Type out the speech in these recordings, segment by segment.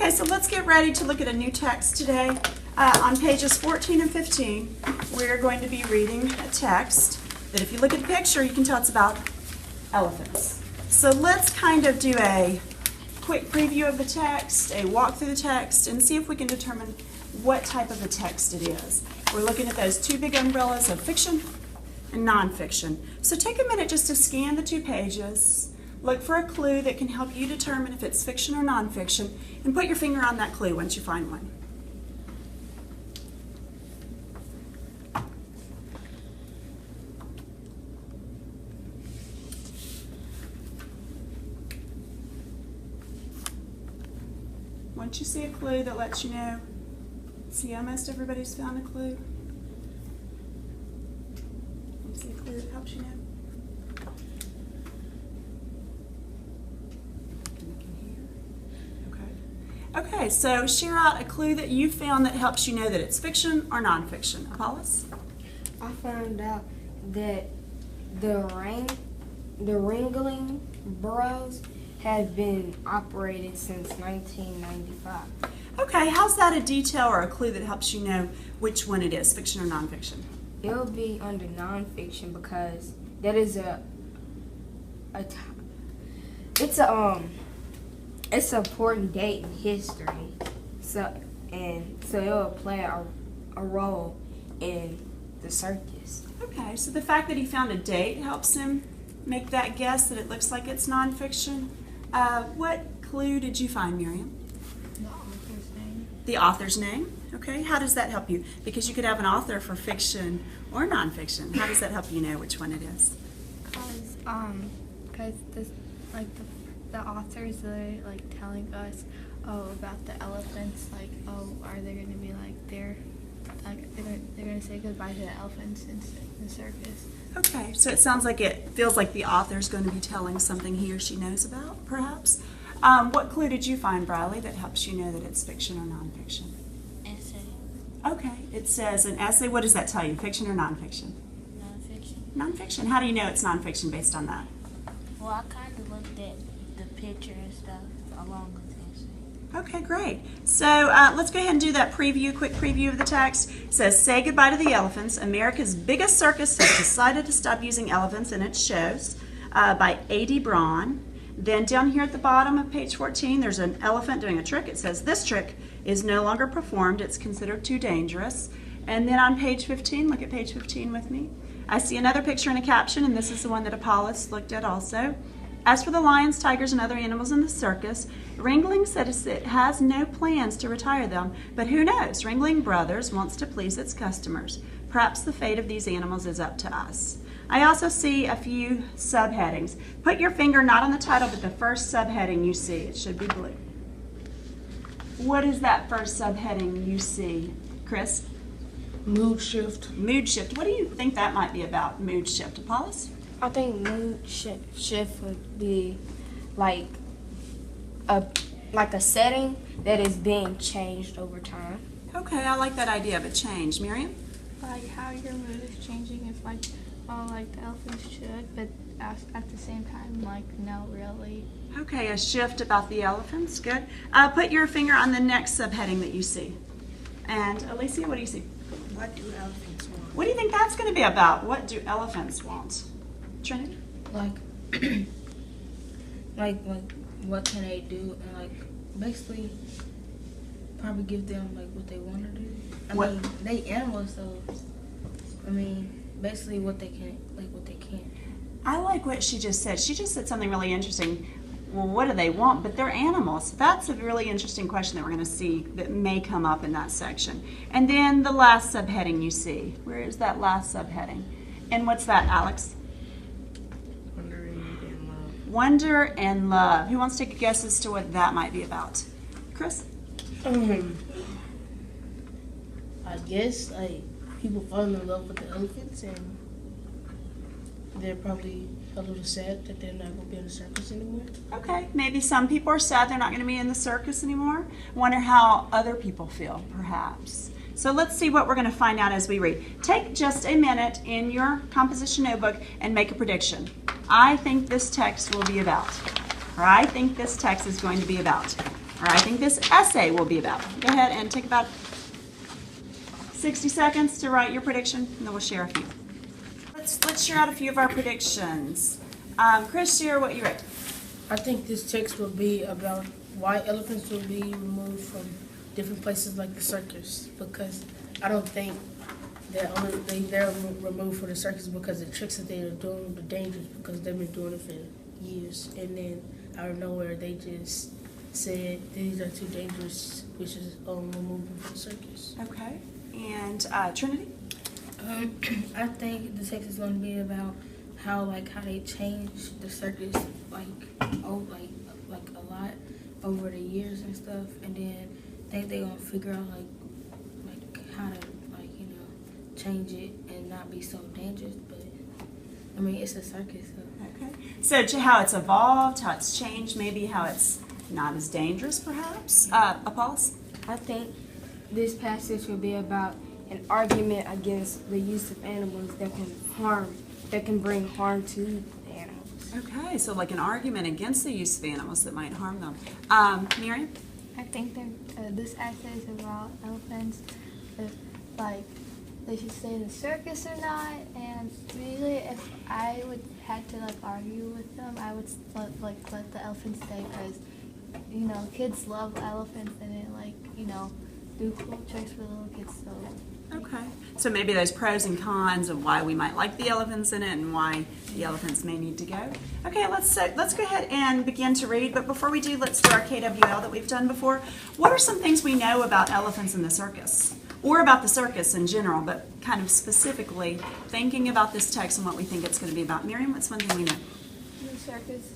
Okay, so let's get ready to look at a new text today. On pages 14 and 15, we're going to be reading a text that if you look at the picture, you can tell it's about elephants. So let's kind of do a quick preview of the text, a walk through the text, and see if we can determine what type of a text it is. We're looking at those two big umbrellas of fiction and nonfiction. So take a minute just to scan the two pages, look for a clue that can help you determine if it's fiction or nonfiction, and put your finger on that clue once you find one. Once you see a clue that lets you know, see almost everybody's found a clue. You see a clue that helps you know? Okay, so share out a clue that you found that helps you know that it's fiction or nonfiction. Apollos? I found out that the Ringling Burrows have been operated since 1995. Okay, how's that a detail or a clue that helps you know which one it is, fiction or nonfiction? It'll be under nonfiction because that is it's an important date in history. So it'll play a role in the circus. Okay, so the fact that he found a date helps him make that guess that it looks like it's nonfiction. What clue did you find, Miriam? The author's name. The author's name? Okay, how does that help you? Because you could have an author for fiction or nonfiction. How does that help you know which one it is? Because this, like the authors are like telling us, about the elephants. Like, are they going to be like they're going to say goodbye to the elephants in the circus? Okay, so it sounds like it feels like the author's going to be telling something he or she knows about, perhaps. What clue did you find, Briley, that helps you know that it's fiction or nonfiction? Essay. Okay, it says an essay. What does that tell you, fiction or nonfiction? Nonfiction. Nonfiction. How do you know it's nonfiction based on that? Well, I kind of looked at the picture and stuff along with the essay. Okay, great. So let's go ahead and do that quick preview of the text. It says, say goodbye to the elephants. America's biggest circus has decided to stop using elephants in its shows, by A.D. Braun. Then down here at the bottom of page 14, there's an elephant doing a trick. It says, this trick is no longer performed. It's considered too dangerous. And then on page 15, look at page 15 with me. I see another picture and a caption, and this is the one that Apollos looked at also. As for the lions, tigers, and other animals in the circus, Ringling says it has no plans to retire them, but who knows? Ringling Brothers wants to please its customers. Perhaps the fate of these animals is up to us. I also see a few subheadings. Put your finger not on the title, but the first subheading you see. It should be blue. What is that first subheading you see, Chris? Mood shift. Mood shift. What do you think that might be about, mood shift? Apollos? I think mood shift would be like a setting that is being changed over time. Okay, I like that idea of a change. Miriam? Like how your mood is changing if like the elephants should, but at the same time, like, no, really. Okay, a shift about the elephants. Good. Put your finger on the next subheading that you see. And Alicia, what do you see? What do elephants want? What do you think that's going to be about? What do elephants want? Trinity? Like what can they do, and like basically probably give them like what they want to do. I mean, they animals, so I mean basically what they can, like what they can't. I like what she just said. She just said something really interesting. Well, what do they want? But they're animals. That's a really interesting question that we're going to see that may come up in that section. And then the last subheading you see. Where is that last subheading? And what's that, Alex? Wonder and love. Wonder and love. Who wants to take a guess as to what that might be about? Chris? I guess like people falling in love with the elephants, and they're probably a little sad that they're not going to be in the circus anymore. Okay, maybe some people are sad they're not going to be in the circus anymore. Wonder how other people feel, perhaps. So let's see what we're going to find out as we read. Take just a minute in your composition notebook and make a prediction. I think this text will be about, or I think this text is going to be about. or I think this essay will be about. Go ahead and take about 60 seconds to write your prediction, and then we'll share a few. Let's share out a few of our predictions. Chris, share what you wrote. I think this text will be about why elephants will be removed from different places like the circus, because I don't think they're removed from the circus because the tricks that they are doing are dangerous, because they've been doing it for years, and then out of nowhere they just said these are too dangerous, which is removed them from the circus. Okay. And Trinity? I think the text is going to be about how they changed the circus like a lot over the years and stuff, and then I think they're gonna figure out like how to change it and not be so dangerous. But I mean, it's a circus. So. Okay. So to how it's evolved, how it's changed, maybe how it's not as dangerous, perhaps. Apollos? I think this passage will be about an argument against the use of animals that can bring harm to the animals. Okay, so like an argument against the use of animals that might harm them. Miriam? I think this essay is about elephants, if like they should stay in the circus or not. And usually, if I would have to argue with them, I would let the elephants stay, because kids love elephants, and it do cool tricks for little kids. So Okay. So maybe there's pros and cons of why we might like the elephants in it and why the elephants may need to go. Okay, let's go ahead and begin to read. But before we do, let's do our KWL that we've done before. What are some things we know about elephants in the circus? Or about the circus in general, but kind of specifically thinking about this text and what we think it's going to be about. Miriam, what's one thing we know? in the circus,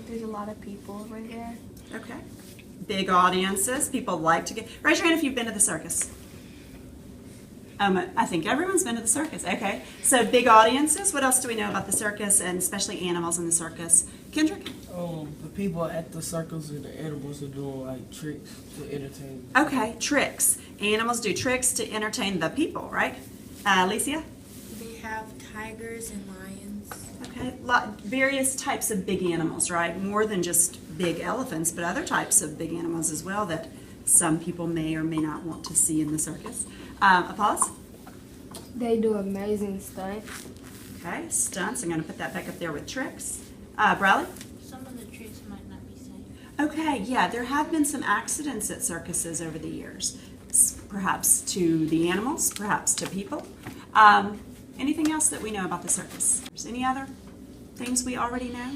there's a lot of people over there. Okay. Big audiences. People like to get... Raise your hand if you've been to the circus. I think everyone's been to the circus. Okay. So big audiences. What else do we know about the circus, and especially animals in the circus? Kendrick? The people at the circus and the animals are doing like tricks to entertain. Okay, tricks. Animals do tricks to entertain the people, right? Alicia? They have tigers and lions. Okay, various types of big animals, right? More than just big elephants, but other types of big animals as well that some people may or may not want to see in the circus. Apollos? They do amazing stunts. Okay, stunts. I'm going to put that back up there with tricks. Bradley? Some of the tricks might not be safe. Okay, yeah, there have been some accidents at circuses over the years. Perhaps to the animals, perhaps to people. Anything else that we know about the circus? Any other things we already know?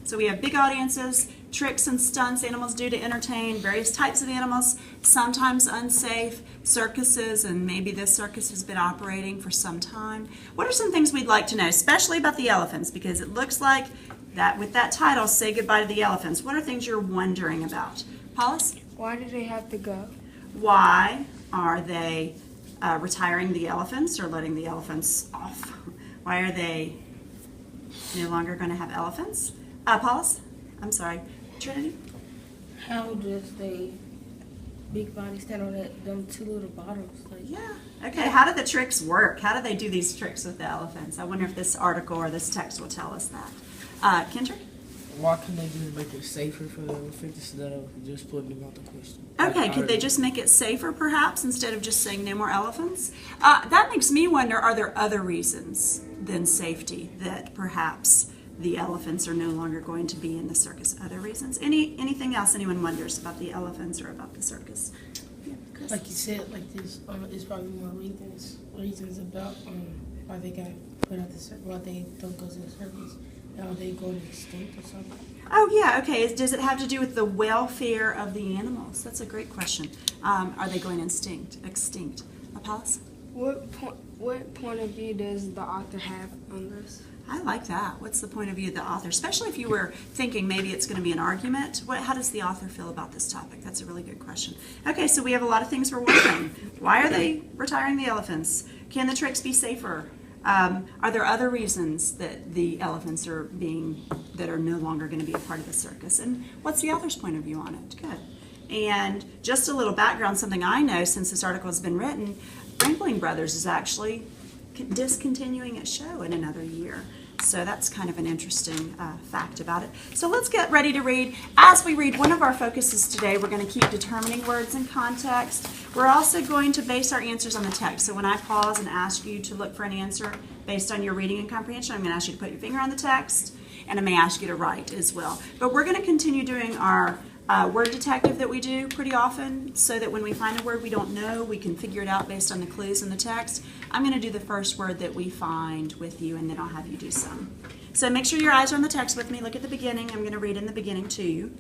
So we have big audiences, tricks and stunts animals do to entertain, various types of animals, sometimes unsafe, circuses, and maybe this circus has been operating for some time. What are some things we'd like to know, especially about the elephants? Because it looks like that with that title, Say Goodbye to the Elephants. What are things you're wondering about? Paulus? Why do they have to go? Why are they retiring the elephants or letting the elephants off? Why are they no longer going to have elephants? Paulus? I'm sorry. Trinity? How does the big body stand on them two little bottoms? Yeah. Okay, how do the tricks work? How do they do these tricks with the elephants? I wonder if this article or this text will tell us that. Kendrick? Why couldn't they just make it safer for the elephants instead of just putting them out the question? Okay, could they just make it safer perhaps instead of just saying no more elephants? That makes me wonder, are there other reasons than safety that perhaps the elephants are no longer going to be in the circus? Other reasons? Anything else anyone wonders about the elephants or about the circus? Yeah, Chris? Like you said, there's probably more reasons about why they got put out the circus, why they don't go to the circus. Are they going extinct or something? Oh, yeah, okay. Does it have to do with the welfare of the animals? That's a great question. Are they going extinct? Apollos? What point of view does the author have on this? I like that. What's the point of view of the author? Especially if you were thinking maybe it's going to be an argument. How does the author feel about this topic? That's a really good question. Okay, so we have a lot of things we're wondering. Why are they retiring the elephants? Can the tricks be safer? Are there other reasons that the elephants are no longer going to be a part of the circus? And what's the author's point of view on it? Good. And just a little background, something I know since this article has been written, Ringling Brothers is actually discontinuing its show in another year. So that's kind of an interesting fact about it. So let's get ready to read. As we read, one of our focuses today, we're going to keep determining words in context. We're also going to base our answers on the text. So when I pause and ask you to look for an answer based on your reading and comprehension, I'm going to ask you to put your finger on the text, and I may ask you to write as well. But we're going to continue doing our word detective that we do pretty often, so that when we find a word we don't know, we can figure it out based on the clues in the text. I'm going to do the first word that we find with you, and then I'll have you do some. So make sure your eyes are on the text with me. Look at the beginning. I'm going to read in the beginning to you.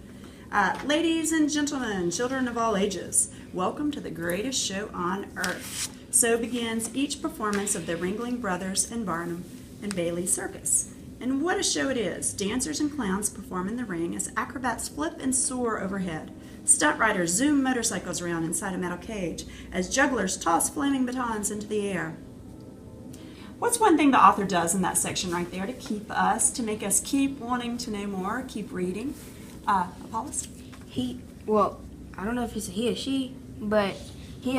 Ladies and gentlemen, children of all ages, welcome to the greatest show on earth. So begins each performance of the Ringling Brothers and Barnum and Bailey Circus. And what a show it is. Dancers and clowns perform in the ring as acrobats flip and soar overhead. Stunt riders zoom motorcycles around inside a metal cage as jugglers toss flaming batons into the air. What's one thing the author does in that section right there to make us keep wanting to know more, keep reading? Apollos? He I don't know if it's a he or she, but he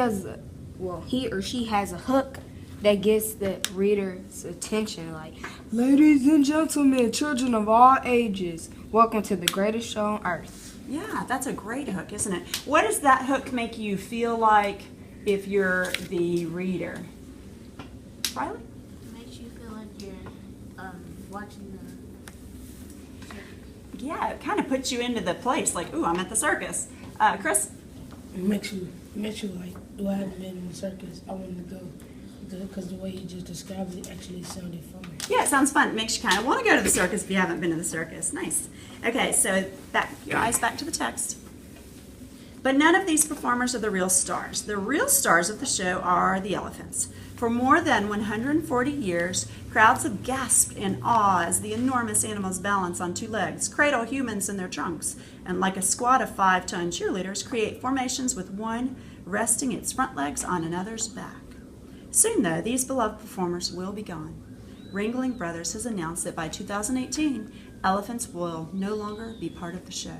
or she has a hook that gets the reader's attention, like, ladies and gentlemen, children of all ages, welcome to the greatest show on earth. Yeah, that's a great hook, isn't it? What does that hook make you feel like if you're the reader? Riley? It makes you feel like you're watching the. Yeah, it kind of puts you into the place, like, ooh, I'm at the circus. Chris? It makes you like, do I haven't been in the circus? I want to go. Because the way he just described it actually sounded fun. Yeah, it sounds fun. It makes you kind of want to go to the circus if you haven't been to the circus. Nice. Okay, so your eyes back to the text. But none of these performers are the real stars. The real stars of the show are the elephants. For more than 140 years, crowds have gasped in awe as the enormous animals balance on two legs, cradle humans in their trunks, and like a squad of 5-ton cheerleaders, create formations with one resting its front legs on another's back. Soon, though, these beloved performers will be gone. Ringling Brothers has announced that by 2018, elephants will no longer be part of the show.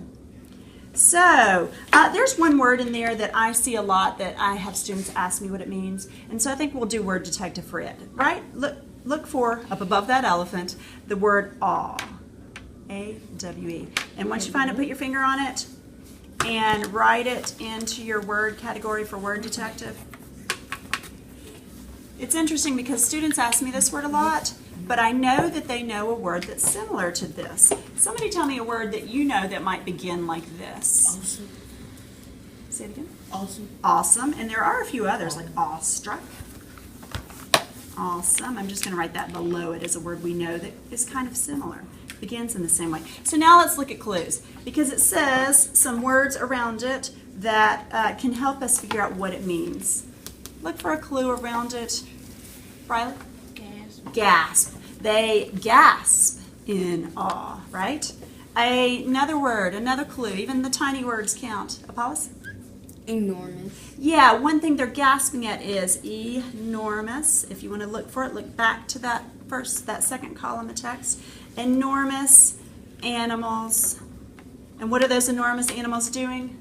So, there's one word in there that I see a lot that I have students ask me what it means, and so I think we'll do word detective for it, right? Look for, up above that elephant, the word awe, A-W-E. And once you find it, put your finger on it and write it into your word category for word detective. It's interesting because students ask me this word a lot, but I know that they know a word that's similar to this. Somebody tell me a word that you know that might begin like this. Awesome. Say it again. Awesome. Awesome. And there are a few others like awestruck. Awesome. I'm just going to write that below it as a word we know that is kind of similar. Begins in the same way. So now let's look at clues, because it says some words around it that can help us figure out what it means. Look for a clue around it. Riley? Gasp. Gasp. They gasp in awe, right? Another word, another clue. Even the tiny words count. Apollos? Enormous. Yeah, one thing they're gasping at is enormous. If you want to look for it, look back to that second column of text. Enormous animals. And what are those enormous animals doing?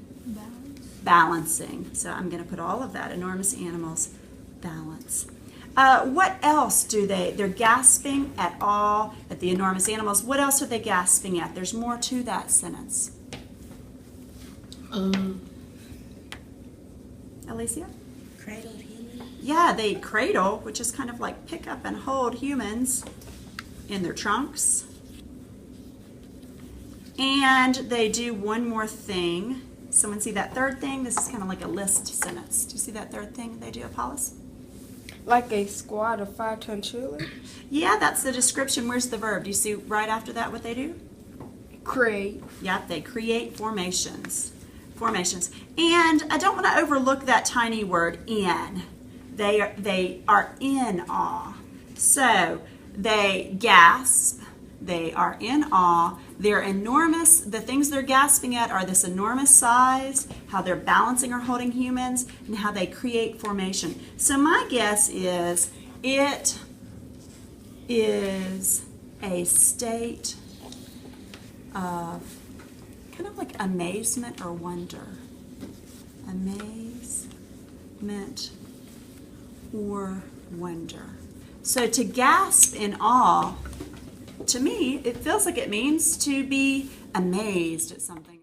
Balancing. So I'm going to put all of that. Enormous animals balance. What else do they're gasping at awe at the enormous animals. What else are they gasping at? There's more to that sentence. Alicia? Cradled human. Yeah, they cradle, which is kind of like pick up and hold humans in their trunks. And they do one more thing. Someone see that third thing? This is kind of like a list sentence. Do you see that third thing they do, Apollos? Like a squad of 5-ton cheerleaders? Yeah, that's the description. Where's the verb? Do you see right after that what they do? Create. Yep, they create formations. Formations. And I don't want to overlook that tiny word, in. They are in awe. So they gasp. They are in awe. They're enormous. The things they're gasping at are this enormous size, how they're balancing or holding humans, and how they create formation. So my guess is it is a state of kind of like amazement or wonder. Amazement or wonder. So to gasp in awe to me, it feels like it means to be amazed at something.